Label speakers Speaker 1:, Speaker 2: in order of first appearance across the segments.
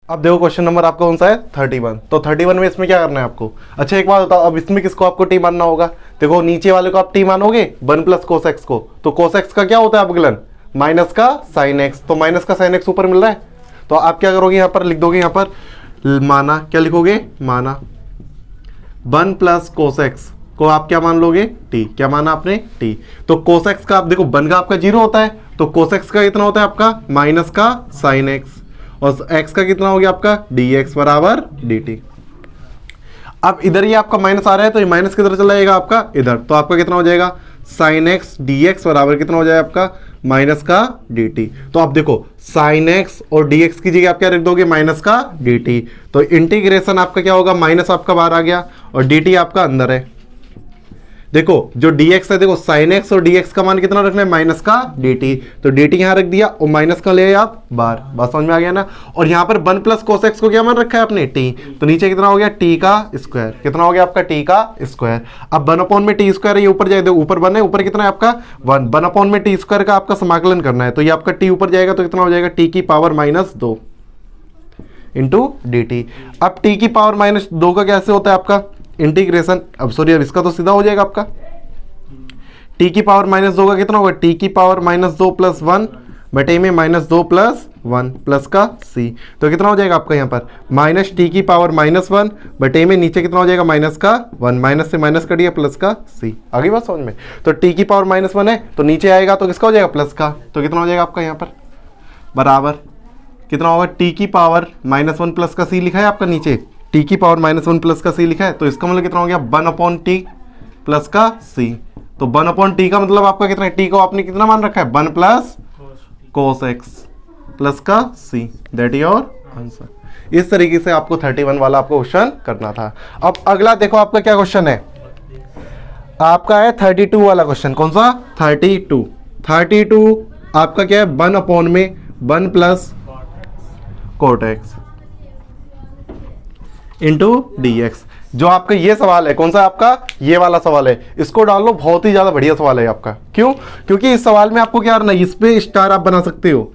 Speaker 1: अब देखो question number आपका कौन सा है 31। तो 31 में इसमें क्या करना है आपको। अच्छा एक बात बताओ, अब इसमें किसको आपको टी मानना होगा। देखो नीचे वाले को आप टी मानोगे 1 प्लस कोस एक्स को, तो कोस एक्स का क्या होता है अवकलन माइनस का साइन एक्स, तो माइनस का साइन एक्स ऊपर मिल रहा है। तो आप क्या करोगे यहाँ पर लिख दोगे, यहाँ पर माना क्या लिखोगे, माना 1 प्लस कोस एक्स को आप क्या मान लोगे टी, क्या माना आपने टी। तो कोस एक्स का आप देखो 1 का आपका 0 होता है, तो कोस एक्स का कितना होता है आपका माइनस का साइन एक्स, और x का कितना हो गया आपका dx बराबर dt। अब इधर ये आपका माइनस आ रहा है तो ये माइनस किधर चला जाएगा आपका इधर, तो आपका कितना हो जाएगा साइन एक्स dx बराबर कितना हो जाएगा आपका माइनस का dt। तो आप देखो साइन एक्स और dx की जगह आप क्या रख दोगे माइनस का dt, तो इंटीग्रेशन आपका क्या होगा माइनस आपका बाहर आ गया और dt आपका अंदर है। देखो जो dx है, देखो sin x और dx का मान कितना रखना है माइनस का dt, तो dt यहां रख दिया और माइनस का ले आप बाहर, बात समझ में आ गया ना। और यहां पर 1 प्लस कोस x को क्या मान रखा है आपने t, तो नीचे कितना हो गया t का स्क्वायर, कितना हो गया आपका t का स्क्वायर। अब 1 अपॉन में t स्क्वायर है, ये ऊपर जाएगा, ऊपर 1 है, ऊपर कितना है आपका 1 अपॉन में t स्क्वायर का आपका समाकलन करना है, तो ये आपका t ऊपर जाएगा तो कितना हो जाएगा t की पावर -2 इंटू dt। अब t की पावर -2 का कैसे होता है आपका इंटीग्रेशन, अब सॉरी अब इसका तो सीधा हो जाएगा आपका t की पावर -2 का कितना होगा t की पावर -2 प्लस 1 बटे में -2 प्लस 1 प्लस का c, तो कितना हो जाएगा आपका यहाँ पर माइनस टी की पावर -1 बटे में नीचे कितना हो जाएगा माइनस का 1, माइनस से माइनस कटिए प्लस का c। आगे बात समझ में। तो t की पावर -1 है तो नीचे आएगा तो किसका हो जाएगा प्लस का, तो कितना हो जाएगा आपका यहाँ पर बराबर कितना होगा t की पावर -1 प्लस का c लिखा है आपका नीचे, t की पावर -1 प्लस का c लिखा है, तो इसका मतलब कितना हो गया 1 अपॉन टी प्लस का c। तो 1 अपॉन टी का मतलब आपका कितना है, टी को आपने कितना मान रखा है 1 प्लस कोस एक्स प्लस का c, that is your answer. इस तरीके से आपको 31 वाला आपको क्वेश्चन करना था। अब अगला देखो आपका क्या क्वेश्चन है, आपका है 32 वाला क्वेश्चन। कौन सा 32 आपका क्या है 1 अपॉन में 1 plus cot x into dx। जो आपका ये सवाल है कौन सा आपका ये वाला सवाल है, इसको डाल लो, बहुत ही ज्यादा बढ़िया सवाल है आपका। क्यों, क्योंकि इस सवाल में आपको क्या करना है, इस पे स्टार आप बना सकते हो।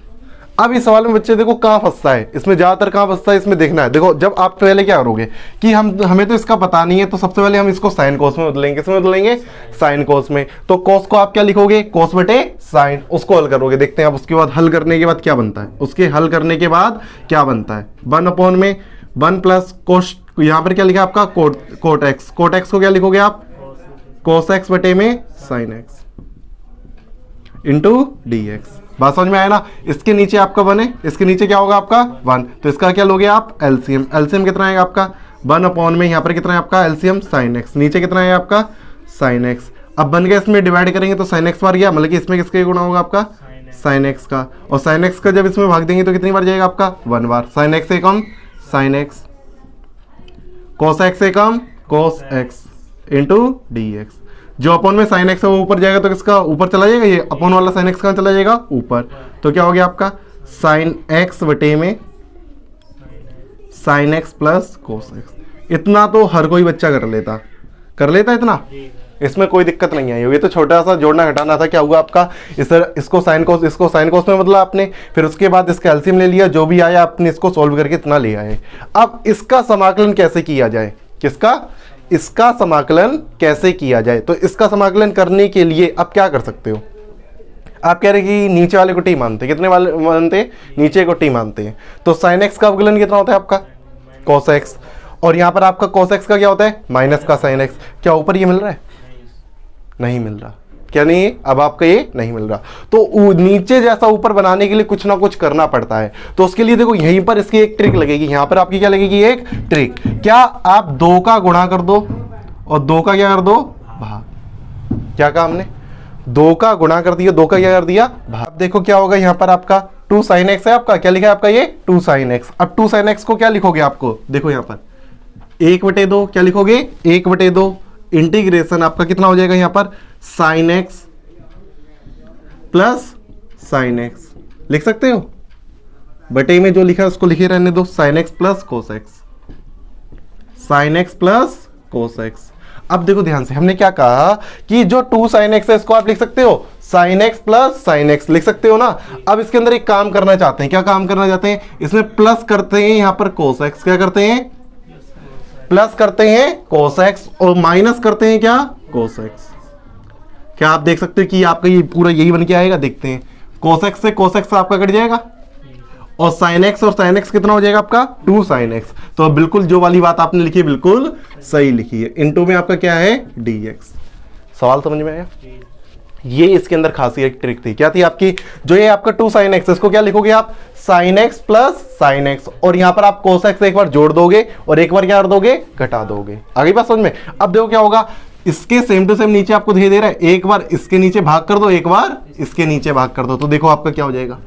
Speaker 1: अब इस सवाल में बच्चे देखो कहाँ फंसता है, इसमें ज्यादातर कहाँ फंसता है इसमें देखना है। देखो जब आप पहले क्या करोगे कि हमें तो इसका पता नहीं है, तो सबसे पहले हम इसको साइन कोस में बदलेंगे, किसमें बदलेंगे साइन कोस में। तो कोस को आप क्या लिखोगे कोस बटे साइन, उसको हल करोगे, देखते हैं आप उसके बाद हल करने के बाद क्या बनता है, उसके हल करने के बाद क्या बनता है 1 अपॉन में 1 प्लस कोस, यहाँ पर क्या लिखा है आपका कोट एक्स, कोट एक्स को क्या लिखोगे आप कोस एक्स बटे में साइन एक्स इंटू dx। बात समझ में आया ना। इसके नीचे आपका 1 है, इसके नीचे क्या होगा आपका 1, तो इसका क्या लोगे आप एलसीएम, एलसीएम कितना आएगा आपका 1 अपॉन में यहाँ पर कितना है आपका एलसीएम साइन एक्स, नीचे कितना है आपका साइन एक्स। अब बन गया, इसमें डिवाइड करेंगे तो साइन एक्स बार गया, मतलब कि इसमें किसके गुणा होगा आपका साइन एक्स का, और साइन एक्स का जब इसमें भाग देंगे तो कितनी बार जाएगा आपका 1 बार, साइन एक्स से कम साइन एक्स, कोस एक्स से कम कोस एक्स इंटू dx। जो अपॉन में साइन एक्स है वो ऊपर जाएगा तो किसका ऊपर चला जाएगा, ये अपॉन वाला साइन एक्स कहाँ चला जाएगा ऊपर, तो क्या हो गया आपका साइन एक्स बटे में sine x plus cos x. इतना तो हर कोई बच्चा कर लेता इतना, इसमें कोई दिक्कत नहीं आई। ये तो छोटा सा जोड़ना घटाना था, क्या हुआ आपका इसको साइन कोस में बदला आपने, फिर उसके बाद इसका एलसीएम ले लिया, जो भी आया आपने इसको सॉल्व करके इतना ले आए। अब इसका समाकलन कैसे किया जाए, किसका इसका समाकलन कैसे किया जाए, तो इसका समाकलन करने के लिए आप क्या कर सकते हो, आप कह रहे कि नीचे वाले को टी मानते, कितने वाले मानते नीचे को टी मानते हैं, तो साइन एक्स का अवकलन कितना होता है आपका कोस एक्स, और यहां पर आपका कोस एक्स का क्या होता है माइनस का साइन एक्स। क्या ऊपर ये मिल रहा है, नहीं मिल रहा, क्या नहीं है, अब आपका ये नहीं मिल रहा, तो नीचे जैसा ऊपर बनाने के लिए कुछ ना कुछ करना पड़ता है। तो उसके लिए देखो यहीं पर इसकी एक ट्रिक लगेगी, यहां पर आपकी क्या लगेगी एक ट्रिक, क्या आप 2 का गुणा कर दो और 2 का क्या कर दो भाग। क्या कहा हमने 2 का गुणा कर दिया, 2 का क्या कर दिया भाग। देखो क्या होगा यहाँ पर आपका 2 sin x है, आपका क्या लिखा है आपका ये 2 sin x। अब 2 sin x को क्या लिखोगे आपको, देखो यहाँ पर 1/2 क्या लिखोगे 1/2 इंटीग्रेशन आपका कितना हो जाएगा यहाँ पर sine x plus sine x, लिख सकते हो बटे में जो लिखा है उसको लिखे रहने दो, sine x plus cos x, sine x plus cos x. अब देखो ध्यान से, हमने क्या कहा कि जो 2 sin x है इसको आप लिख सकते हो sin x plus sin x लिख सकते हो ना। अब इसके अंदर एक काम करना चाहते हैं, क्या काम करना चाहते हैं, इसमें प्लस करते हैं यहां पर cos x, क्या करते हैं प्लस करते हैं cos x और माइनस करते हैं क्या cos x। क्या आप देख सकते हो कि आपका ये पूरा यही बन के आएगा, देखते हैं cos x से cos x आपका कट जाएगा और sin x और sin x कितना हो जाएगा आपका 2 sin x। तो बिल्कुल जो वाली बात आपने लिखी है बिल्कुल सही लिखी है। इनटू में आपका क्या है dx। सवाल समझ में आया? ये इसके अंदर खासियत ट्रिक थी, क्या थी आपकी, जो ये आपका 2 sin x इसको क्या लिखोगे आप sin x plus sin x और यहां पर आप cos x एक बार जोड़ दोगे और एक बार क्या कर दोगे घटा दोगे। आगे बात समझ में? अब देखो क्या होगा, इसके सेम टू सेम नीचे आपको दे रहा है, एक बार इसके नीचे भाग कर दो, एक बार इसके नीचे भाग कर दो, तो देखो आपका क्या हो जाएगा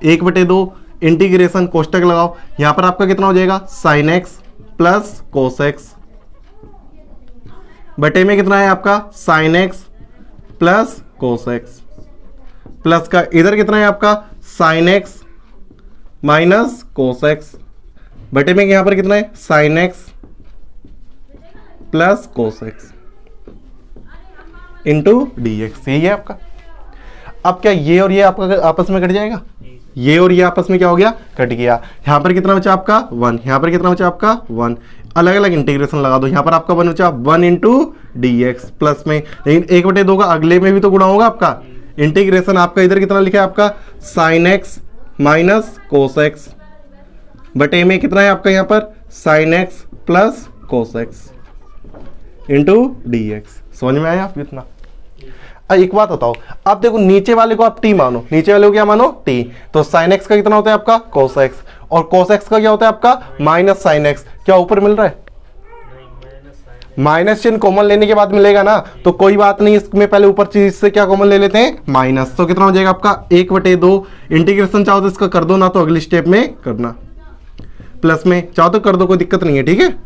Speaker 1: 1/2 इंटीग्रेशन कोष्टक लगाओ, यहां पर आपका कितना हो जाएगा sin x plus cos x बटे में कितना है आपका sin x plus cos x plus का इधर कितना है आपका sin x minus cos x बटे में यहां पर कितना है sin x plus cos x into dx। यही है आपका। अब क्या ये और ये आपका आपस में कट जाएगा, ये और ये आपस में क्या हो गया कट गया। यहां पर कितना बचा आपका 1, यहां पर कितना बचा आपका 1, अलग अलग इंटीग्रेशन लगा दो, यहां पर आपका 1 बचा 1 इंटू dx प्लस में, लेकिन 1/2 का अगले में भी तो गुणा होगा आपका। इंटीग्रेशन आपका इधर कितना लिखा है आपका sin x minus cos x बटे में कितना है आपका यहां पर sin x plus cos x into dx। समझ में आया आप इतना? एक बात बताओ, अब देखो नीचे वाले को आप t मानो, नीचे वाले को क्या मानो t, तो sin x का कितना होता है आपका cos x और cos x का क्या होता है आपका माइनस sin x। क्या ऊपर मिल रहा है? माइनस चिन्ह कॉमन लेने के बाद मिलेगा ना, तो कोई बात नहीं, इसमें पहले ऊपर चीज से क्या कॉमन ले लेते हैं माइनस, तो कितना हो जाएगा आपका 1/2 इंटीग्रेशन चाहो तो इसका कर दो ना, तो अगली स्टेप में करना, प्लस में चाहो तो कर दो, कोई दिक्कत नहीं है, ठीक है,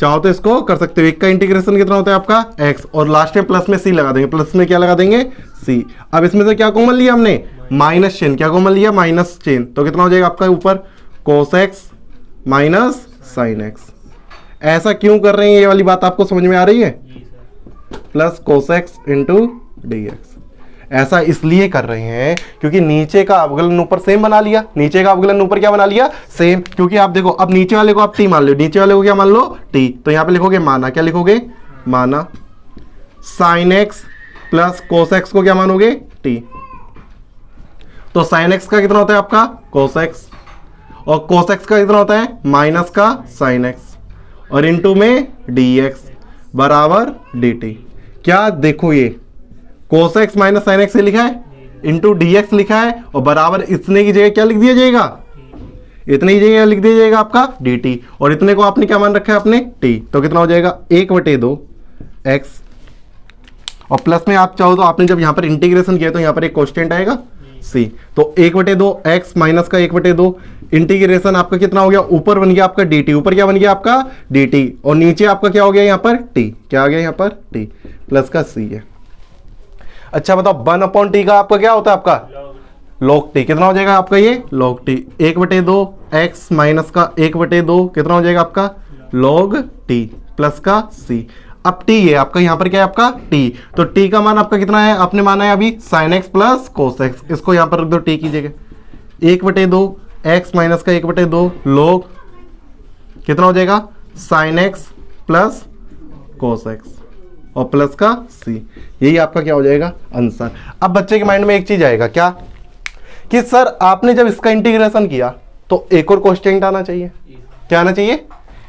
Speaker 1: चाहो तो इसको कर सकते हो। एक का इंटीग्रेशन कितना होता है आपका x और लास्ट में प्लस में c लगा देंगे, प्लस में क्या लगा देंगे c। अब इसमें से क्या कॉमन लिया हमने माइनस चिन्ह, क्या कॉमन लिया माइनस चिन्ह, तो कितना हो जाएगा आपका ऊपर cos x minus sin x। ऐसा क्यों कर रहे हैं, ये वाली बात आपको समझ में आ रही है? Plus cos x into dx। ऐसा इसलिए कर रहे हैं क्योंकि नीचे का अवकलन ऊपर सेम बना लिया, नीचे का अवकलन ऊपर क्या बना लिया सेम, क्योंकि आप देखो अब नीचे वाले को आप t मान लो, नीचे वाले को क्या मान लो t, तो यहां पे लिखोगे माना, क्या लिखोगे माना sin x plus cos x को क्या मानोगे t, तो sin x का कितना होता है आपका cos x और cos x का कितना होता है माइनस का sin x और इनटू में dx बराबर dt। क्या देखो ये cos x minus sin x से लिखा है, इंटू dx लिखा है और बराबर इतने की जगह क्या लिख दिया जाएगा, इतने की जगह लिख दिया जाएगा आपका dt और इतने को आपने क्या मान रखा है अपने t, तो कितना हो जाएगा 1/2 x और प्लस में आप चाहो तो आपने जब यहां पर इंटीग्रेशन किया तो यहां पर एक कांस्टेंट आएगा c, तो 1/2 x माइनस का 1/2 इंटीग्रेशन आपका कितना हो गया, ऊपर बन गया आपका dt, ऊपर क्या बन गया आपका dt और नीचे आपका क्या हो गया यहाँ पर t, क्या आ गया यहाँ पर t प्लस का c है। अच्छा बताओ 1/t का आपका क्या होता है आपका log t, कितना हो जाएगा आपका ये log t 1/2 x माइनस का 1/2 कितना हो जाएगा आपका log t प्लस का c। अब t है आपका यहाँ पर क्या है आपका t, तो t का मान आपका कितना है, आपने माना है अभी sin x plus cos x, इसको यहाँ पर रख दो t की जगह 1/2 x माइनस का 1/2 log कितना हो जाएगा sin x plus cos x और प्लस का c। यही आपका क्या हो जाएगा आंसर। अब बच्चे के माइंड में एक चीज आएगा क्या कि सर आपने जब इसका इंटीग्रेशन किया तो एक और कोष्टेंट आना चाहिए, क्या आना चाहिए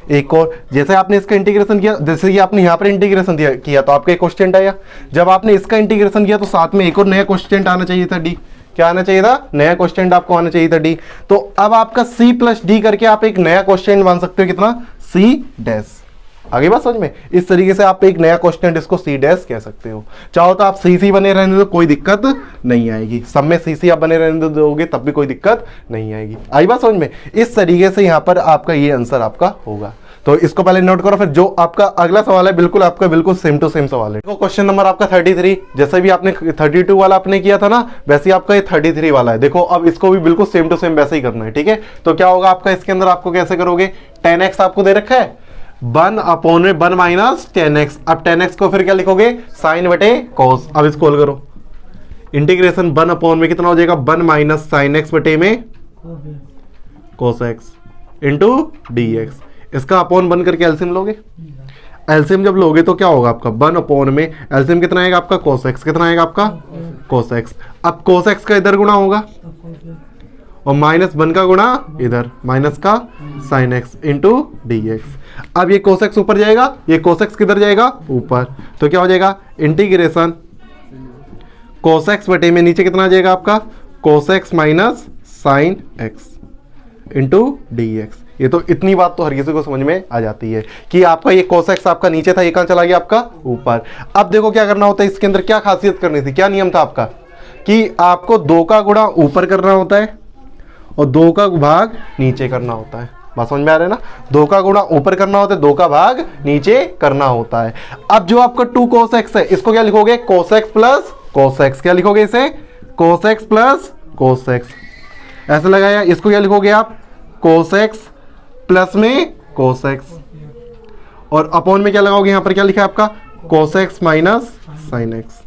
Speaker 1: एक और, जैसे आपने इसका इंटीग्रेशन किया, जैसे कि आपने यहाँ पर इंटीग्रेशन किया तो आपका एक कोष्टेंट आया, जब आपने इसका इंटीग्रेशन किया तो साथ में एक और नया कोष्टेंट आना चाहिए था d, क्या आना चाहिए था नया क्वेश्चन आपको आना चाहिए था d। तो अब आपका c प्लस डी करके आप एक नया क्वेश्चन मान सकते हो, कितना c डैश। आगे बात समझ में? इस तरीके से आप एक नया क्वेश्चन इसको c डैश कह सकते हो। चाहो तो आप सी बने रहने दो, कोई दिक्कत नहीं आएगी, सब में सी आप बने रहने दोगे तब भी कोई दिक्कत नहीं आएगी। आई बात समझ में? इस तरीके से यहाँ पर आपका ये आंसर आपका होगा, तो इसको पहले नोट करो। फिर जो आपका अगला सवाल है बिल्कुल आपका बिल्कुल सेम टू सेम सवाल है। देखो क्वेश्चन नंबर आपका 33, जैसे भी आपने 32 वाला आपने किया था ना वैसे ही आपका ये 33 वाला है। देखो अब इसको भी बिल्कुल सेम टू सेम वैसे ही करना है, ठीक है। तो क्या होगा आपका इसके अंदर, आपको कैसे करोगे, 10x आपको दे रखा है, 1 अपॉन में 1 माइनस 10x। अब 10x को फिर क्या लिखोगे, साइन बटे कॉस। अब इसको हल करो, इंटीग्रेशन 1 अपॉन में कितना हो जाएगा, 1 माइनस साइन एक्स बटे में cos x into D x. इसका अपॉन 1 करके एलसीएम लोगे, एलसीएम जब लोगे तो क्या होगा आपका 1 अपॉन में एलसीएम कितना आएगा आपका cos x, कितना आएगा आपका cos x। अब cos x का इधर गुणा होगा और -1 का गुणा इधर माइनस का sin x into D x. अब ये cos x ऊपर जाएगा, ये cos x किधर जाएगा ऊपर, तो क्या हो जाएगा इंटीग्रेशन cos x बटे में नीचे कितना आ जाएगा आपका cos x minus sin x into D x. ये तो इतनी बात तो हर किसी को समझ में आ जाती है कि आपका ये cos x आपका नीचे था, ये कहां चला गया आपका ऊपर। अब देखो क्या करना होता है, इसके अंदर क्या खासियत करनी थी, क्या नियम था आपका कि आपको 2 का गुणा ऊपर करना होता है और 2 का भाग नीचे करना होता है। बात समझ में आ रहा है ना, 2 का गुणा ऊपर करना होता है, 2 का भाग नीचे करना होता है। अब जो आपका 2 cos x है इसको क्या लिखोगे, cos x plus cos x। क्या लिखोगे इसे, cos x plus cos x। ऐसे लगाया, इसको क्या लिखोगे आप cos x प्लस में cos x और अपॉन में क्या लगाओगे, यहां पर क्या लिखा है आपका cos x minus sin x।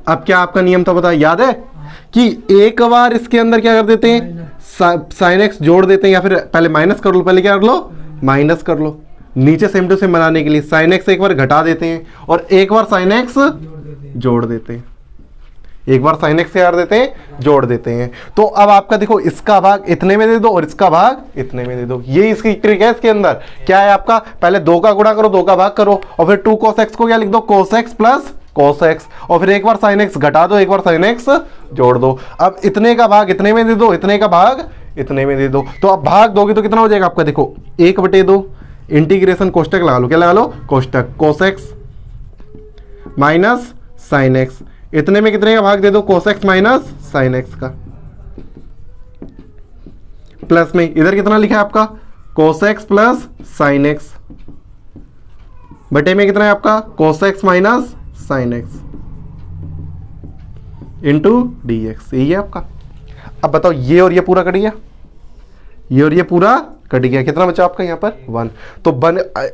Speaker 1: अब क्या आपका नियम था पता याद है कि एक बार इसके अंदर क्या कर देते हैं, sin x जोड़ देते हैं, या फिर पहले माइनस कर लो, पहले क्या कर लो माइनस कर लो, नीचे सेम टू सेम बनाने के लिए sin x एक बार घटा देते हैं और एक बार sin x जोड़ देते हैं, एक बार sin x यार देते हैं जोड़ देते हैं। तो अब आपका देखो इसका भाग इतने में दे दो और इसका भाग इतने में दे दो, ये इसकी ट्रिक है। इसके अंदर क्या है आपका, पहले 2 का गुणा करो, 2 का भाग करो और फिर 2 cos x को क्या लिख दो cos x plus cos x और फिर एक बार sin x घटा दो, एक बार sin x जोड़ दो। अब इतने का भाग इतने में दे दो, इतने का भाग इतने में दे दो। तो अब भाग दोगे तो कितना हो जाएगा आपका, देखो 1/2 इंटीग्रेशन कोष्टक लगा लो, क्या लगा लो कोष्टक, cos x minus sin x। इतने में कितने का भाग दे दो, cos x minus sin x का, प्लस में इधर कितना लिखा है आपका cos x plus sin x बटे में कितना है आपका cos x minus sin x into D x. यही है आपका। अब बताओ ये और ये पूरा कट गया, ये और ये पूरा कट गया, कितना बचा आपका यहाँ पर 1। तो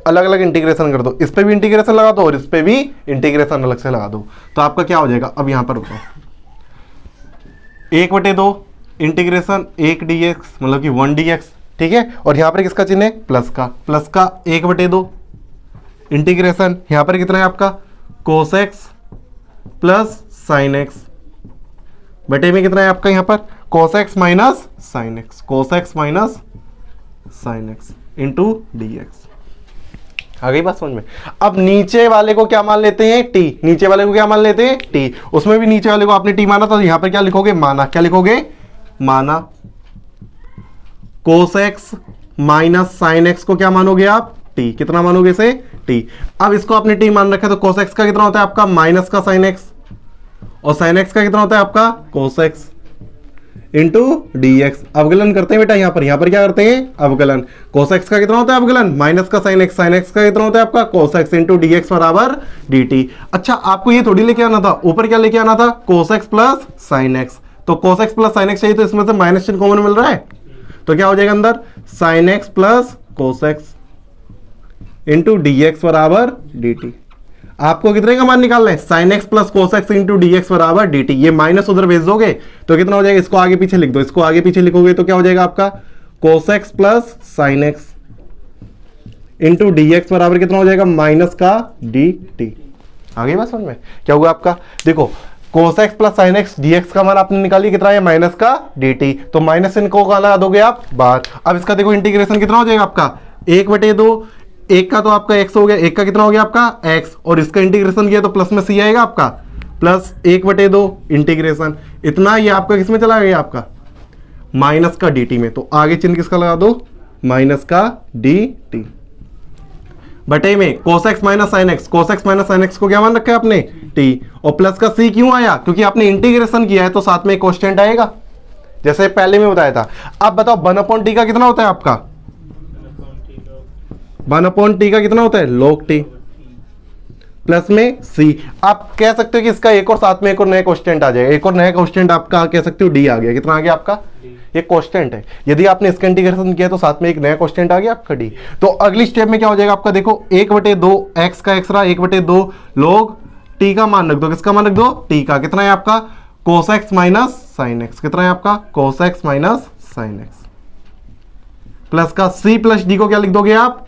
Speaker 1: अलग अलग इंटीग्रेशन कर दो, इस पे भी इंटीग्रेशन लगा दो और इस पे भी इंटीग्रेशन अलग से लगा दो, तो आपका क्या हो जाएगा। अब यहाँ पर बताओ 1/2 इंटीग्रेशन 1 dx मतलब कि 1 dx, ठीक है। और यहाँ पर किसका चिन्ह है, प्लस का 1/2 इंटीग्रेशन यहाँ पर कितना है आपका cos x plus sin x बटे में कितना है आपका यहाँ पर cos x minus sin x, cos x minus sin x into D X. आ गई बात समझ में। अब नीचे वाले को क्या मान लेते हैं t, नीचे वाले को क्या मान लेते हैं t, उसमें भी नीचे वाले को आपने t माना था, यहाँ पर क्या लिखोगे माना, क्या लिखोगे माना। cos x minus sin x को क्या मानोगे आप t, कितना मानोगे इसे t। अब इसको आपने t मान रखा है तो cos x का कितना होता है आपका माइनस का sin x और sin x का कितना होता है आपका cos x into D x. अवकलन करते हैं बेटा, यहाँ पर क्या करते हैं अवकलन। cos x का कितना होता है अवकलन माइनस का sin x का कितना होता है आपका cos x into D x बराबर डी टी। अच्छा आपको ये थोड़ी लेके आना था, ऊपर क्या लेके आना था cos x plus sin x। तो cos x plus sin x चाहिए तो इसमें से माइनस चिन्ह कॉमन मिल रहा है, तो क्या हो जाएगा अंदर sin x plus cos x into D x बराबर डी टी। आपको कितने का मान निकालना है sin x plus cos x into D x बराबर डी टी। ये माइनस उधर भेज दोगे तो कितना हो जाएगा, इसको आगे पीछे लिख दो, इसको आगे पीछे लिखोगे तो क्या हो जाएगा आपका cos x plus sin x into D x बराबर कितना हो जाएगा माइनस का डी टी। आगे बात समझ में क्या हुआ आपका, देखो cos x plus sin x dx का मान आपने निकाली कितना है माइनस का dt, तो माइनस इनको कहाँ लगा दोगे आप बाहर। अब इसका देखो इंटीग्रेशन कितना हो जाएगा आपका 1/2, एक का तो आपका x हो गया, एक का कितना हो गया आपका x और इसका इंटीग्रेशन किया तो प्लस में c आएगा आपका प्लस 1/2 इंटीग्रेशन इतना, ये आपका किसमें चला गया आपका माइनस का dt में, तो आगे चिन्ह किसका लगा दो माइनस का dt बटे में cos x minus sin x, cos x minus sin x को क्या मान रखा है आपने t और प्लस का c क्यों आया, क्योंकि आपने इंटीग्रेशन किया है तो साथ में कांस्टेंट आएगा जैसे पहले में बताया था। अब बताओ 1/t का कितना होता है आपका 1/t का कितना होता है log t, प्लस में सी। आप कह सकते हो कि इसका एक और साथ में एक और नया क्वेश्चन आ जाएगा, एक और नया क्वेश्चन आपका कह सकते हो डी आ गया। कितना आ गया आपका? ये कांस्टेंट है। यदि आपने इसका इंटीग्रेशन किया तो साथ में एक नया कांस्टेंट आ गया आपका डी। तो अगली स्टेप में क्या हो जाएगा आपका, देखो 1/2 एक्स का एक्स रहा, 1/2 लोग टी का मान रख दो। किसका मान रख दो? टी का। कितना है आपका? Cos x minus sine x. कितना है आपका? Cos x minus sine x plus का सी प्लस डी को क्या लिख दोगे आप?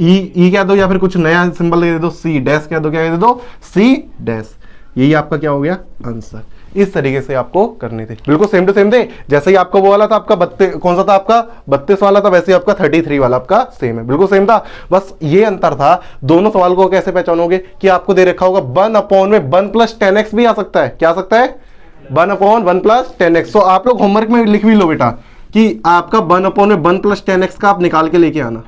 Speaker 1: ई कह दो या फिर कुछ नया सिंबल दे दो, सी डैश कह दो, क्या दे दो? C dash. यही आपका क्या हो गया? आंसर। इस तरीके से आपको करने थे, बिल्कुल सेम टू सेम थे। जैसे ही आपका वो वाला था आपका 32, कौन सा था आपका? 32 वाला था, वैसे ही आपका 33 वाला आपका सेम है, बिल्कुल सेम था। बस ये अंतर था, दोनों सवाल को कैसे पहचानोगे कि आपको दे रखा होगा 1 में 1 + 10x भी आ सकता है। क्या आ सकता है? 1/1 + 10x। तो आप लोग होमवर्क में लिख भी लो बेटा कि आपका 1/1 + 10x का आप निकाल के लेके आना,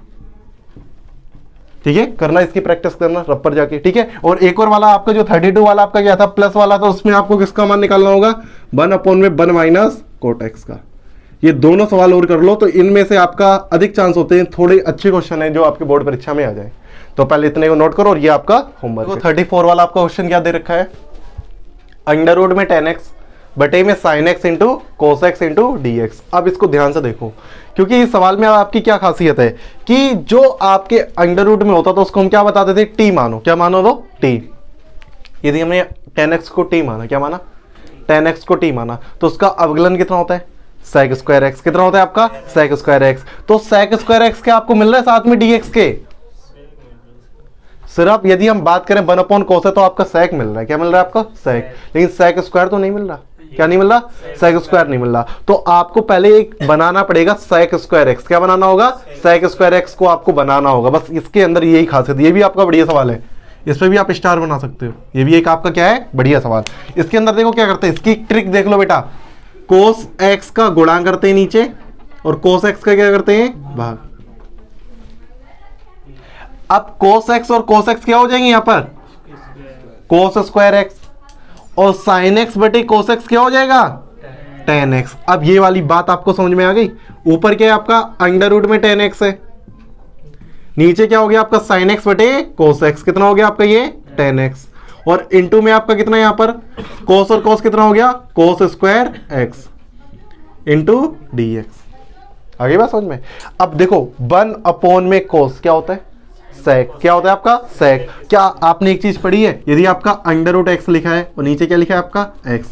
Speaker 1: ठीक है? करना, इसकी प्रैक्टिस करना रब पर जाके, ठीक है? और एक और वाला आपका जो 32 वाला आपका क्या था? प्लस वाला था, उसमें आपको किसका मान निकालना होगा? 1/1 - cot x का। ये दोनों सवाल और कर लो, तो इनमें से आपका अधिक चांस होते हैं, थोड़े अच्छे क्वेश्चन है जो आपके बोर्ड परीक्षा में आ जाए। तो पहले इतने को नोट करो और ये आपका होमवर्क। 34 वाला आपका क्वेश्चन क्या दे रखा है? √में 10x बटे में sin x into cos x into D x. अब इसको ध्यान से देखो, क्योंकि इस सवाल में आपकी क्या खासियत है कि जो आपके √, में होता तो उसको हम क्या बताते थे? टी मानो। क्या मानो? दो टी। यदि हमने 10x को टी माना, क्या माना? 10x को टी माना, तो उसका अवकलन कितना होता है? sec²x। कितना होता है आपका? sec²x। तो sec²x के आपको मिल रहा है साथ में dx के। सिर्फ यदि हम बात करें 1/cos है तो आपका sec मिल रहा है। क्या मिल रहा है आपका? sec। लेकिन sec² तो नहीं मिल रहा। क्या नहीं मिल रहा? sec² नहीं मिल रहा। तो आपको पहले एक बनाना पड़ेगा sec²x। क्या बनाना होगा? sec²x को आपको बनाना होगा। बस इसके अंदर यही खासियत। ये भी आपका बढ़िया सवाल है, इस पर भी आप स्टार बना सकते हो। ये भी एक आपका क्या है? बढ़िया सवाल। इसके अंदर देखो क्या करते हैं, इसकी ट्रिक देख लो बेटा। cos x का गुणा करते हैं नीचे और cos x का क्या करते हैं? भाग। अब cos x और cos x क्या हो जाएंगे यहां पर? cos²x और sin x बटे cos x क्या हो जाएगा? tan x। अब ये वाली बात आपको समझ में आ गई। ऊपर क्या है आपका? √में 10x है, नीचे क्या हो गया आपका? sin x बटे cos x। कितना हो गया आपका? ये 10x। और इंटू में आपका कितना यहां पर? cos और cos कितना हो गया? cos² into dx। आगे बात समझ में? अब देखो 1/, में cos क्या होता है? sec। क्या होता है आपका? sec। क्या आपने एक चीज पढ़ी है? यदि आपका √x लिखा है और नीचे क्या लिखा है आपका? x,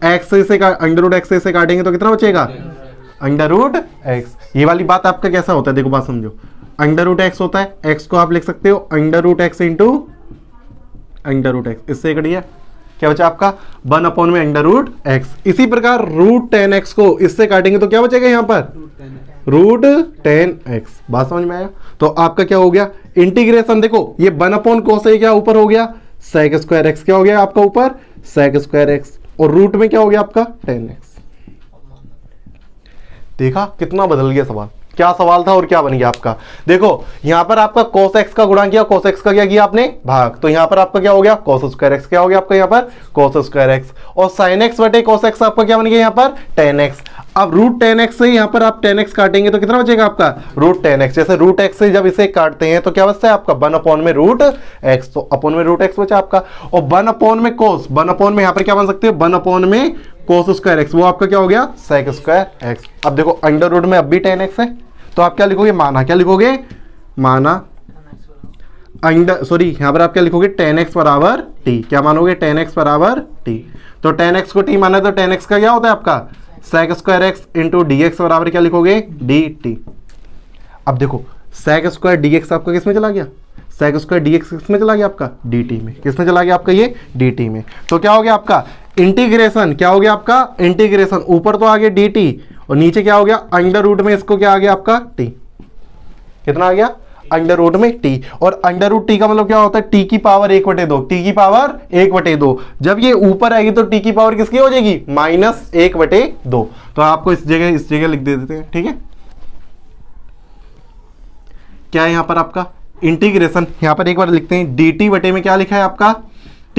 Speaker 1: x से √x से काटेंगे तो कितना बचेगा? √x। ये वाली बात आपका कैसा होता है? देखो बात समझो, √x होता है, x को आप लिख सकते हो √x इंटू √x। इससे कट गया, क्या बचा आपका? 1/, में √x। इसी प्रकार √10x को इससे काटेंगे तो क्या बचेगा यहाँ पर? √10x। बात समझ में आया? तो आपका क्या हो गया? इंटीग्रेशन देखो, ये 1/cos है, क्या ऊपर हो गया? sec²x। क्या हो गया आपका ऊपर? sec²x। और रूट में क्या हो गया आपका? 10x। देखा कितना बदल गया सवाल? क्या सवाल था और क्या बन गया आपका? देखो यहां पर आपका cos x का गुणा किया, cos x का क्या किया आपने? भाग। तो यहां पर आपका क्या हो गया? cos²x। क्या हो गया आपका यहां पर? cos²x। और sin x बटे cos x आपका क्या बन गया यहां पर? 10x। अब √10x से यहां पर आप 10x काटेंगे तो कितना बचेगा आपका? √10x। जैसे √x से जब इसे काटते हैं तो क्या बचता है आपका? 1/, में √x। तो अपॉन में √x बचा आपका। और 1/, में cos, 1/, में यहां पर क्या बन सकते हो? 1/, में cos²x। वो आपका क्या हो गया? sec²x। अब देखो √, में अब भी 10x है, तो आप क्या लिखोगे? माना। क्या लिखोगे? माना सॉरी यहां पर आप क्या लिखोगे? 10x बराबर t। क्या मानोगे? 10x बराबर t। तो 10x को t माना तो 10x का क्या होता है आपका? sec² इंटू dx बराबर क्या लिखोगे? dt। अब देखो sec² dx आपका किस में चला गया? sec² dx किस में चला गया आपका? dt में। किस में चला गया आपका? ये dt में। तो क्या हो गया आपका? इंटीग्रेशन। क्या हो गया आपका? इंटीग्रेशन। ऊपर तो आ गया dt और नीचे क्या हो गया? √, में इसको क्या आ गया आपका? t। कितना आ गया? √, में t। और √t का मतलब क्या होता है? t की पावर 1/2। t की पावर 1/2। जब ये ऊपर आएगी तो t की पावर किसकी हो जाएगी? -1/2। तो आपको इस जगह लिख देते हैं, ठीक है? क्या है यहां पर आपका? इंटीग्रेशन। यहां पर एक बार लिखते हैं, dt बटे में क्या लिखा है आपका?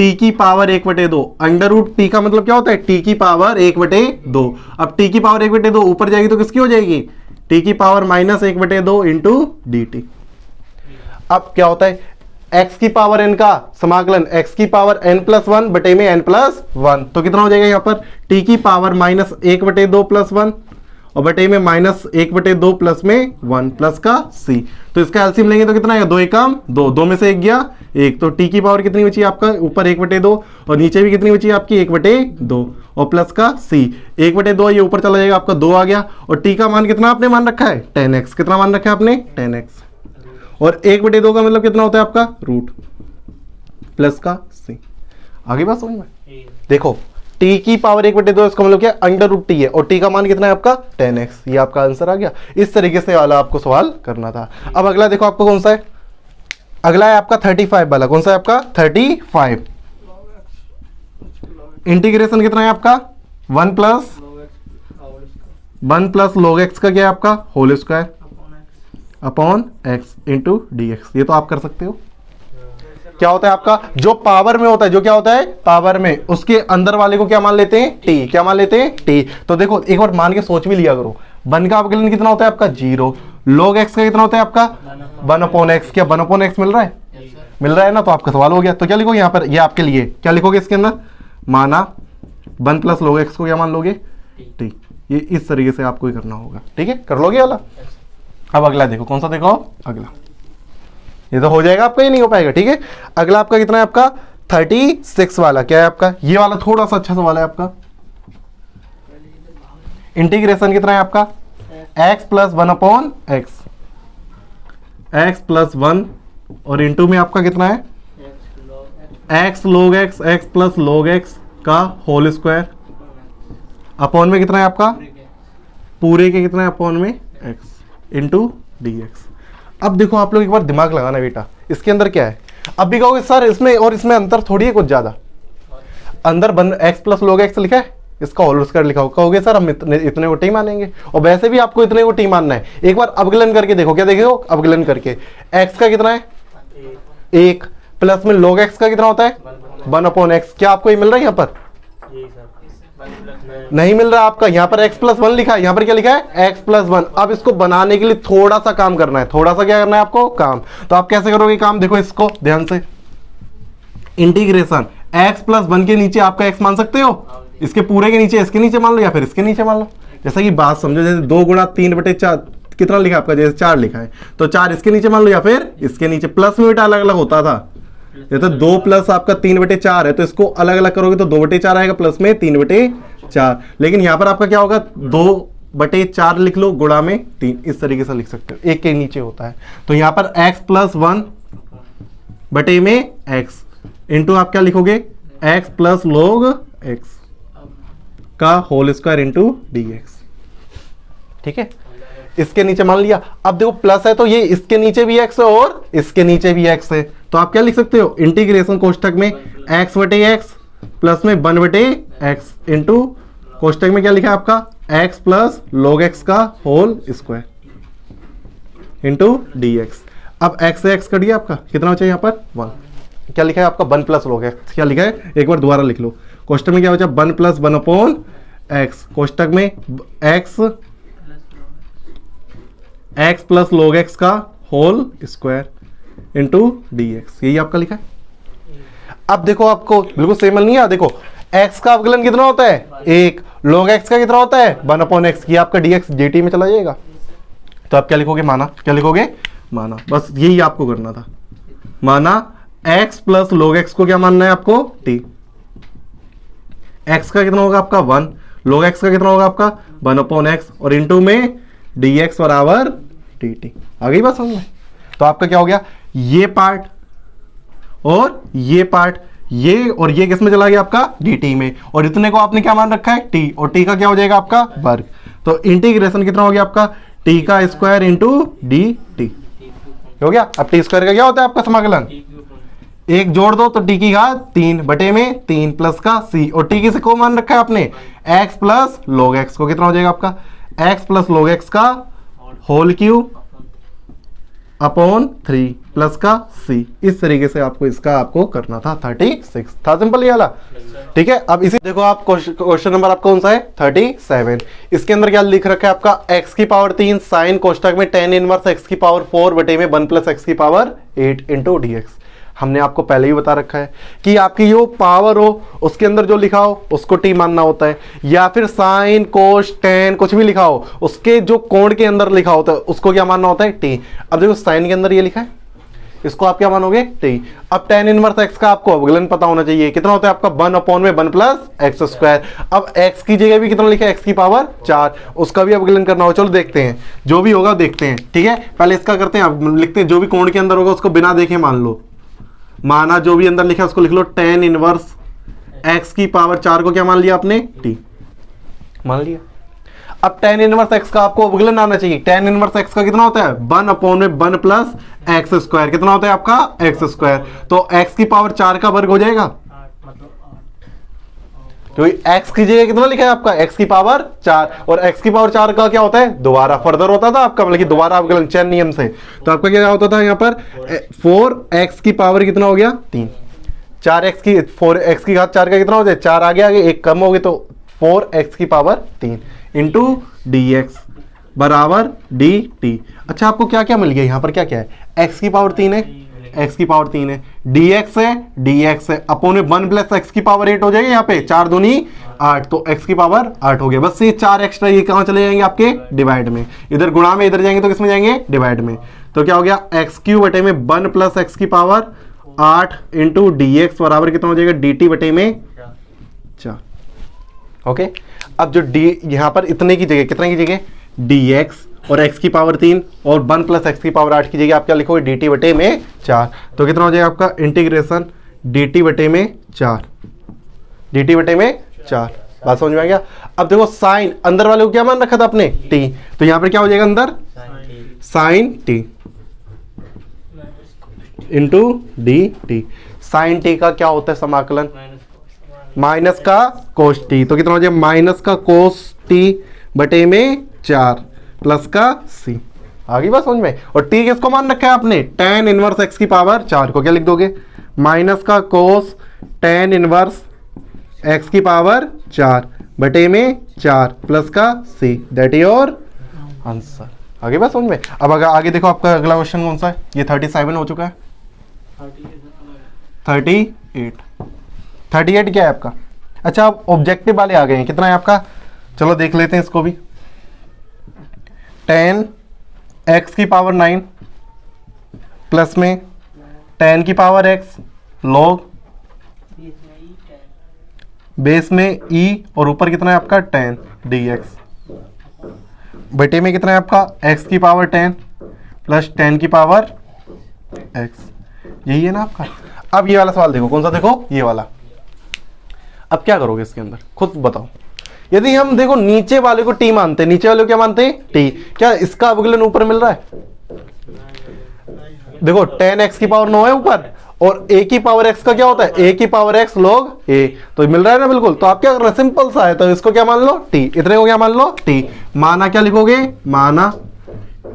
Speaker 1: t की पावर 1/2। √t का मतलब क्या होता है? t की पावर 1/2। अब t की पावर 1/2 ऊपर जाएगी तो किसकी हो जाएगी? t की पावर -1/2 इंटू dt। अब क्या होता है? x की पावर n का समाकलन x की पावर n+1 बटे में n+1, तो कितना हो जाएगा यहाँ पर t की पावर -1/2 + 1 और बटे में -1/2 प्लस में 1 प्लस का c। तो इसका एलसीएम लेंगे तो कितना आएगा, 2 एकम 2, 2 में से 1 गया 1, तो t की पावर कितनी बची आपका ऊपर 1/2 और नीचे भी कितनी बची आपकी 1/2 और प्लस का c। 1/2 ये ऊपर चला जाएगा आपका 2 आ गया और t का मान कितना आपने मान रखा है 10x। कितना मान रखा है आपने 10x और 1/2 का मतलब कितना होता है आपका रूट प्लस का c। आगे बात समझ में। देखो t की पावर 1/2 इसका मतलब क्या √t है और t का मान कितना है आपका 10x। ये आपका आंसर आ गया। इस तरीके से वाला आपको सवाल करना था। अब अगला देखो आपको कौन सा है, अगला है आपका 35 वाला। कौन सा है आपका 35। इंटीग्रेशन कितना है आपका 1 प्लस log x का क्या है आपका whole square upon x into dx। ये तो आप कर सकते हो। क्या होता है आपका जो पावर में होता है, जो क्या होता है पावर में, उसके अंदर वाले को क्या मान लेते हैं t। क्या मान लेते हैं t। तो देखो एक बार मान के सोच भी लिया करो, 1 का अवकलन कितना होता है आपका 0, log x का कितना होता है आपका 1/x। क्या 1/x मिल रहा है, मिल रहा है ना, तो आपका सवाल हो गया। तो क्या लिखोगे यहाँ पर, ये आपके लिए क्या लिखोगे इसके अंदर, माना 1 प्लस log x को क्या मान लोगे t। ये इस तरीके से आपको ही करना होगा, ठीक है, कर लोगे वाला। अब अगला देखो कौन सा, देखो अगला, ये तो हो जाएगा आपका, ये नहीं हो पाएगा, ठीक है। अगला आपका कितना है आपका 36 वाला। क्या है आपका, ये वाला थोड़ा सा अच्छा सवाल है आपका। इंटीग्रेशन कितना है आपका x plus 1/x, x plus 1 और इंटू में आपका कितना है x log x plus log x का होल स्क्वायर अपॉन में कितना है आपका पूरे के कितना है अपॉन में x इंटू dx। अब देखो आप लोग एक बार दिमाग लगाना बेटा, इसके अंदर क्या है। अब भी कहोगे सर इसमें और इसमें अंतर थोड़ी है कुछ ज्यादा, अंदर x प्लस log x लिखा है, इसका होल स्क्वायर लिखा हो। कहोगे सर हम इतने को टी मानेंगे, और वैसे भी आपको इतने को टी मानना है। एक बार अवकलन करके देखो, क्या देखो अवकलन करके, x का कितना है 1 प्लस में log x का कितना होता है 1/x। क्या आपको ये मिल रहा है यहाँ पर, नहीं मिल रहा आपका। यहाँ पर x प्लस 1 लिखा है, यहाँ पर क्या लिखा है x प्लस 1। अब इसको बनाने के लिए थोड़ा सा काम करना है, थोड़ा सा क्या करना है आपको काम। तो आप कैसे करोगे काम, देखो इसको ध्यान से। इंटीग्रेशन x प्लस 1 के नीचे आपका x मान सकते हो, इसके पूरे के नीचे इसके नीचे मान लो या फिर इसके नीचे मान लो। जैसा कि बात समझो, जैसे 2 गुणा 3/4 कितना लिखा आपका, जैसे 4 लिखा है तो 4 इसके नीचे मान लो या फिर इसके नीचे। प्लस में बेटा अलग अलग होता था, जैसे 2 प्लस आपका 3/4 है तो इसको अलग अलग करोगे तो 2/4 आएगा, प्लस में 3/4। लेकिन यहां पर आपका क्या होगा 2/4 लिख लो गुणा में 3, इस तरीके से लिख सकते हो, एक के नीचे होता है। तो यहां पर x प्लस 1 बटे में x इंटू आप क्या लिखोगे x प्लस log x का होल स्क्वायर इंटू dx, ठीक है। इसके नीचे मान लिया। अब देखो प्लस है तो ये इसके नीचे भी x है और इसके नीचे भी x है, तो आप क्या लिख सकते हो इंटीग्रेशन कोष्ठक में x बटे x प्लस में 1/x इंटू कोष्ठक में क्या लिखा है आपका x प्लस log x का होल स्क्वायर इंटू dx। अब x से x कट गया आपका, कितना बचा यहाँ पर 1। क्या लिखा है आपका 1 प्लस log x। क्या लिखा है एक बार दोबारा लिख लो, कोष्ठक में क्या बचा 1 प्लस 1/x, कोष्ठक में x प्लस log x का होल स्क्वायर इंटू dx। यही आपका लिखा है। अब देखो आपको बिल्कुल सेम नहीं है, देखो x का अवकलन कितना होता है 1, log x का कितना होता है 1/x। ये आपका dx dt में चला जाएगा। तो आप क्या लिखोगे माना, क्या लिखोगे माना, बस यही आपको करना था। माना x प्लस log x को क्या मानना है आपको t। x का कितना होगा आपका 1, log x का कितना होगा आपका 1/x और इंटू में dx बराबर dt। आ गई बात समझ में। तो आपका क्या हो गया, ये पार्ट और ये पार्ट, ये और ये किस में चला गया आपका dt में, और इतने को आपने क्या मान रखा है t, और t का क्या हो जाएगा आपका वर्ग। तो इंटीग्रेशन कितना हो गया आपका t का स्क्वायर इंटू dt हो गया। अब t स्क्वायर का क्या होता है आपका समाकलन, एक जोड़ दो तो t की घात 3 बटे में 3 प्लस का c, और t किसे को मान रखा है आपने x प्लस log x को। कितना हो जाएगा आपका x प्लस log x का होल क्यूब अपॉन 3 प्लस का c। इस तरीके से आपको इसका आपको करना था। 36 था, सिंपल ये वाला, ठीक है। अब इसी देखो आप क्वेश्चन नंबर आपका कौन सा है 37। इसके अंदर क्या लिख रखा है आपका x की पावर 3 साइन कोष्ठक में tan इनवर्स x की पावर 4 बटे में 1 प्लस x की पावर 8 इंटू dx। हमने आपको पहले ही बता रखा है कि आपकी जो पावर हो उसके अंदर जो लिखा हो उसको टी मानना होता है, या फिर साइन कोस टेन कुछ भी लिखा हो उसके जो कोण के अंदर लिखा होता है उसको क्या मानना होता है, टी। अब देखो साइन के अंदर ये लिखा है, इसको आप क्या मानोगे, टी। अब tan इनवर्स x का आपको अवकलन पता होना चाहिए, कितना होता है आपका 1/1 प्लस एक्स स्क्वायर। अब x की जगह भी कितना लिखा है, x की पावर 4, उसका भी अवकलन करना हो। चलो देखते हैं, जो भी होगा देखते हैं, ठीक है। पहले इसका करते हैं, अब लिखते हैं जो भी कोण के अंदर होगा उसको बिना देखे मान लो, माना जो भी अंदर लिखा है उसको लिख लो tan इनवर्स x की पावर 4 को क्या मान लिया आपने, t मान लिया। अब tan इनवर्स x का आपको अवकलन आना चाहिए, tan इनवर्स x का कितना होता है 1/1 प्लस एक्स स्क्वायर, कितना होता है आपका एक्स स्क्वायर, तो x की पावर 4 का वर्ग हो जाएगा, क्योंकि x की जगह कितना लिखा है आपका x की पावर 4, और x की पावर 4 का क्या होता है दोबारा फर्दर होता था आपका, मतलब कि दोबारा अवकलन चैन नियम से। तो आपका क्या होता था यहाँ पर 4x की पावर कितना हो गया 3, 4x की 4x की घात 4 का कितना हो जाए 4 आगे आगे एक कम हो गए, तो 4x की पावर 3 इंटू dx बराबर dt। अच्छा आपको क्या क्या मिल गया यहाँ पर, क्या क्या है, x की पावर 3 है, x की पावर 3 है, dx है, dx है, अपोन में 1 प्लस एक्स की पावर 8 हो जाएगा, यहाँ पे 4 दूनी 8, तो x की पावर 8 हो गया। बस ये 4 एक्स्ट्रा ये कहाँ चले जाएंगे आपके डिवाइड में, इधर गुणा में, इधर जाएंगे तो किसमें जाएंगे डिवाइड में। तो क्या हो गया एक्स क्यू बटे में 1 प्लस एक्स की पावर 8 इंटू dx बराबर कितना हो जाएगा dt बटे में 4। ओके, अब जो d यहाँ पर इतने की जगह कितने की जगह dx और x की पावर 3 और 1 प्लस एक्स की पावर 8 की जगह आप क्या लिखोगे dt बटे में 4, तो कितना हो जाएगा आपका इंटीग्रेशन dt बटे में 4, dt बटे में 4। बात समझ में आ गया। अब देखो साइन अंदर वाले को क्या मान रखा था आपने t, तो यहाँ पर क्या हो जाएगा अंदर sine t into dt। Sine t का क्या होता है समाकलन, माइनस का कोस टी, तो कितना हो जाएगा माइनस का कोस टी बटे में 4 प्लस का c। आगे बात समझ में। और t किसको मान रखा है आपने tan इनवर्स x की पावर 4 को क्या लिख दोगे माइनस का कोस tan इनवर्स x की पावर 4 बटे में 4 प्लस का c, that is your answer. आगे बात समझ में। अब अगर आगे देखो आपका अगला क्वेश्चन कौन सा है, ये 37 हो चुका है, 38 क्या है आपका। अच्छा अब ऑब्जेक्टिव वाले आ गए हैं, कितना है आपका, चलो देख लेते हैं इसको भी। tan x की पावर 9 प्लस में tan की पावर x log बेस में e और ऊपर कितना है आपका tan dx बटे में कितना है आपका x की पावर 10 प्लस tan की पावर x, यही है ना आपका। अब ये वाला सवाल देखो, कौन सा देखो ये वाला। अब क्या करोगे इसके अंदर खुद बताओ। यदि हम देखो नीचे वाले को टी मानते हैं, नीचे वाले को क्या मानते हैं टी, क्या इसका अवकलन ऊपर मिल रहा है, देखो tan x की पावर 9 है ऊपर, और a की पावर x का क्या होता है a की पावर x log a, तो मिल रहा है ना बिल्कुल। तो आप क्या करना सिंपल सा है, तो इसको क्या मान लो t, इतने को क्या मान लो t, माना क्या लिखोगे माना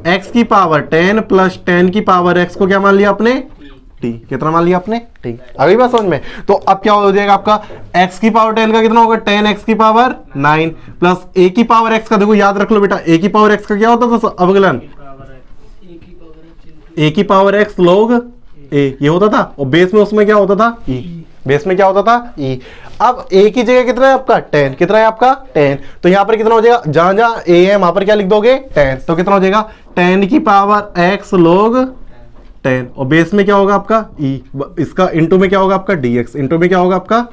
Speaker 1: x की पावर 10 प्लस 10 की पावर x को क्या मान लिया आपने t, कितना मान लिया आपने t। अगली बात समझ में। तो अब क्या हो जाएगा आपका x की पावर 10 का कितना होगा 10x की पावर 9 प्लस a की पावर x का, देखो याद रख लो बेटा a की पावर x का क्या होता था अवकलन a की पावर x log a, ये होता था, और बेस में उसमें क्या होता था e, बेस में क्या होता था e। अब a की जगह कितना है आपका 10, कितना है आपका 10, तो यहाँ पर कितना हो जाएगा जहां जहां a है वहां पर क्या लिख दोगे 10, तो कितना हो जाएगा 10 की पावर x log 10, और बेस में क्या होगा आपका e, इसका इंटू में क्या होगा आपका dx, इंटू में क्या होगा आपका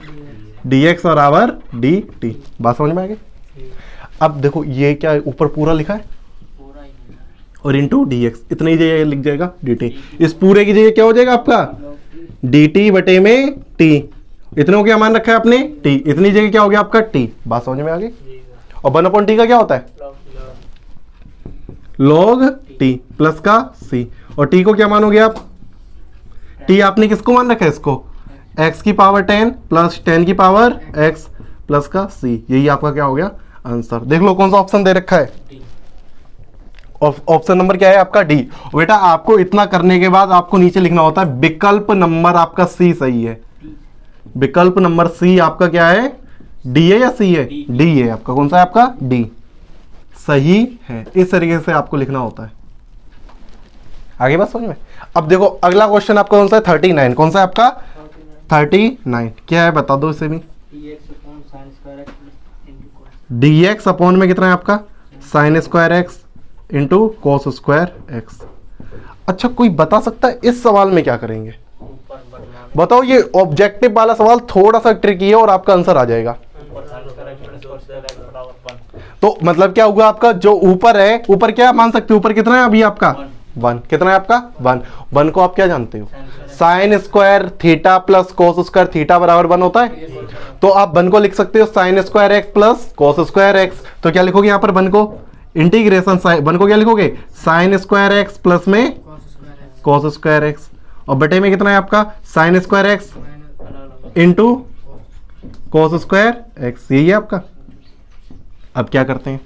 Speaker 1: dx बराबर dt। बात समझ में आ गई। अब देखो ये क्या ऊपर पूरा लिखा है और इंटू dx, इतनी ही जगह लिख जाएगा dt, इस पूरे की जगह क्या हो जाएगा आपका dt बटे में t, इतने को क्या मान रखा है आपने t, इतनी जगह क्या हो गया आपका t। बात समझ में आ गई। और 1/t का क्या होता है log t प्लस का c, और t को क्या मानोगे आप, t आपने किसको मान रखा है इसको x की पावर 10 प्लस 10 की पावर x प्लस का c, यही आपका क्या हो गया आंसर। देख लो कौन सा ऑप्शन दे रखा है, ऑप्शन नंबर क्या है आपका डी। बेटा आपको इतना करने के बाद आपको नीचे लिखना होता है विकल्प नंबर आपका सी सही है, विकल्प नंबर सी आपका क्या है डी है या सी है, डी है आपका, कौन सा है आपका डी सही है। इस तरीके से आपको लिखना होता है। आगे बात समझ में। अब देखो अगला क्वेश्चन आपका कौन सा है 39, कौन सा है आपका 39, क्या है बता दो इसे भी। dx अपॉन में कितना है आपका sine square X into cos square x. अच्छा कोई बता सकता है इस सवाल में क्या करेंगे बताओ, ये ऑब्जेक्टिव वाला सवाल थोड़ा सा ट्रिकी है और आपका आंसर आ जाएगा। तो मतलब क्या होगा आपका जो ऊपर है, ऊपर क्या मान सकते हो, ऊपर कितना है अभी आपका 1, कितना है आपका 1 को आप क्या जानते हो sine square theta plus cos square theta बराबर 1 होता है। तो आप 1 को लिख सकते हो sine square x plus cos square x. तो क्या लिखोगे यहाँ पर 1 को इंटीग्रेशन 1 को क्या लिखोगे साइन स्क्वायर एक्स प्लस में कोस स्क्वायर एक्स, और बटे में कितना है आपका sine square X into cos square x, यही है आपका। अब क्या करते हैं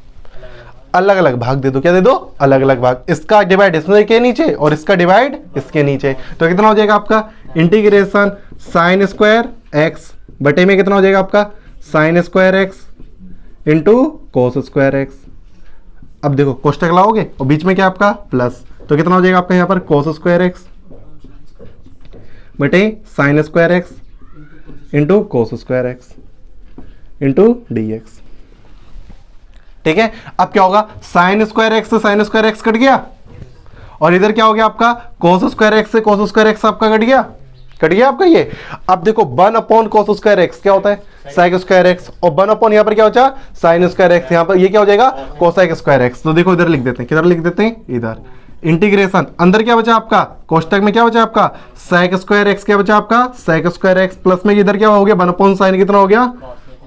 Speaker 1: अलग अलग भाग दे दो, क्या दे दो अलग अलग भाग, इसका डिवाइड इसके नीचे और इसका डिवाइड इसके नीचे। तो कितना हो जाएगा आपका इंटीग्रेशन साइन स्क्वायर एक्स बटे में कितना हो जाएगा आपका sine square X into cos square x. अब देखो कोष्टक लाओगे और बीच में क्या आपका प्लस, तो कितना हो जाएगा आपका यहाँ पर कोस स्क्वायर एक्स बटे sine square X into cos square X into D x. ठीक है, अब क्या होगा साइन स्क्वायर एक्स से साइन स्क्वायर एक्स कट गया और इधर क्या हो गया आपका कोस स्क्वायर एक्स से कोस स्क्वायर एक्स आपका कट गया आपका ये। अब देखो 1 अपॉन कोस स्क्वायर एक्स क्या होता है साइक स्क्वायर एक्स, और 1 अपॉन यहाँ पर क्या होता है साइन स्क्वायर एक्स, यहाँ पर ये क्या हो जाएगा कोसाइक स्क्वायर एक्स। तो देखो इधर लिख देते हैं, किधर लिख देते हैं इधर, इंटीग्रेशन अंदर क्या बचा आपका कोष्टक में क्या बचा आपका सेक स्क्वायर एक्स, क्या बचा आपका सेक स्क्वायर एक्स प्लस में इधर क्या हो गया 1 अपॉन साइन कितना हो गया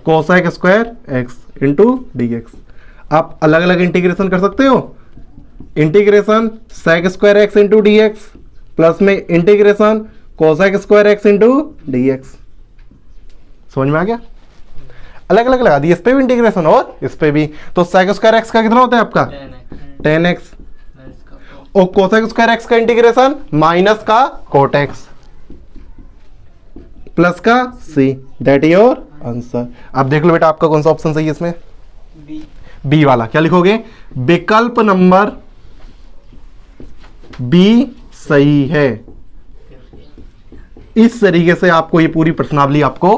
Speaker 1: cosec square X into D X. आप अलग अलग इंटीग्रेशन कर सकते हो, integration sec square X into D X plus में integration cosec square X into D X. समझ में आ गया, अलग अलग लगा दिए, इस पे भी इंटीग्रेशन और इस पे भी। तो सेक स्क्वायर एक्स का कितना होता है आपका 10x और कोसेक स्क्वायर एक्स का इंटीग्रेशन माइनस का कोट एक्स प्लस का c, that is your answer. अब देख लो बेटा आपका कौन सा ऑप्शन सही है इसमें, बी वाला। क्या लिखोगे विकल्प नंबर बी सही है। इस तरीके से आपको ये पूरी प्रश्नावली आपको